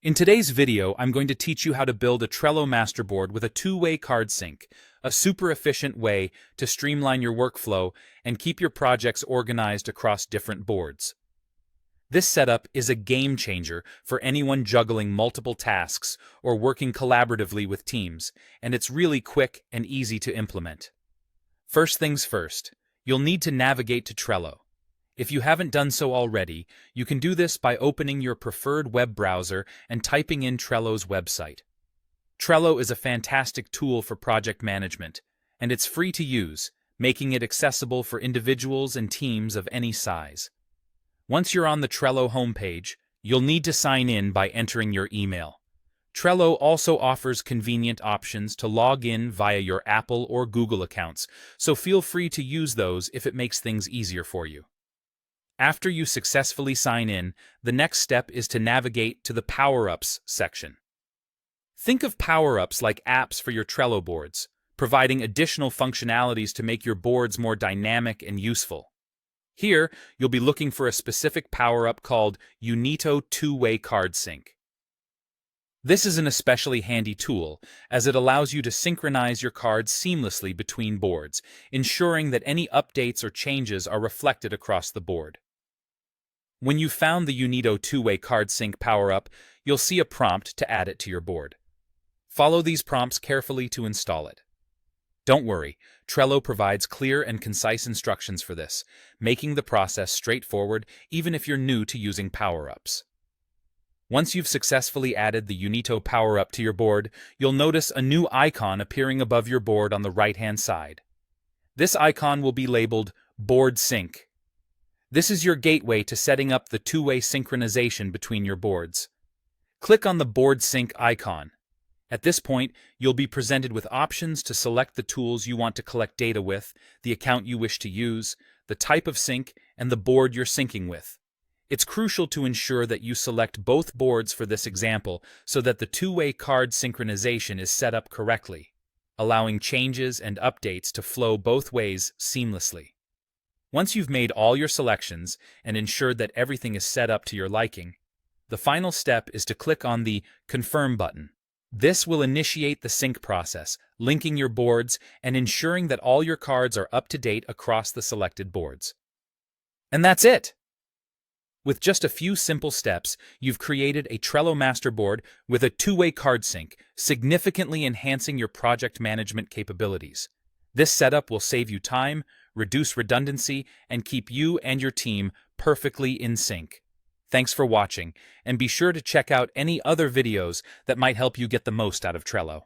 In today's video, I'm going to teach you how to build a Trello masterboard with a two-way card sync, a super efficient way to streamline your workflow and keep your projects organized across different boards. This setup is a game changer for anyone juggling multiple tasks or working collaboratively with teams, and it's really quick and easy to implement. First things first, you'll need to navigate to Trello. If you haven't done so already, you can do this by opening your preferred web browser and typing in Trello's website. Trello is a fantastic tool for project management, and it's free to use, making it accessible for individuals and teams of any size. Once you're on the Trello homepage, you'll need to sign in by entering your email. Trello also offers convenient options to log in via your Apple or Google accounts, so feel free to use those if it makes things easier for you. After you successfully sign in, the next step is to navigate to the Power-Ups section. Think of Power-Ups like apps for your Trello boards, providing additional functionalities to make your boards more dynamic and useful. Here, you'll be looking for a specific power-up called Unito Two-Way Card Sync. This is an especially handy tool, as it allows you to synchronize your cards seamlessly between boards, ensuring that any updates or changes are reflected across the board. When you've found the Unito Two-Way Card Sync power-up, you'll see a prompt to add it to your board. Follow these prompts carefully to install it. Don't worry, Trello provides clear and concise instructions for this, making the process straightforward even if you're new to using power-ups. Once you've successfully added the Unito power-up to your board, you'll notice a new icon appearing above your board on the right-hand side. This icon will be labeled Board Sync. This is your gateway to setting up the two-way synchronization between your boards. Click on the Board Sync icon. At this point, you'll be presented with options to select the tools you want to collect data with, the account you wish to use, the type of sync, and the board you're syncing with. It's crucial to ensure that you select both boards for this example so that the two-way card synchronization is set up correctly, allowing changes and updates to flow both ways seamlessly. Once you've made all your selections and ensured that everything is set up to your liking, the final step is to click on the Confirm button. This will initiate the sync process, linking your boards and ensuring that all your cards are up to date across the selected boards. And that's it! With just a few simple steps, you've created a Trello masterboard with a two-way card sync, significantly enhancing your project management capabilities. This setup will save you time, reduce redundancy, and keep you and your team perfectly in sync. Thanks for watching, and be sure to check out any other videos that might help you get the most out of Trello.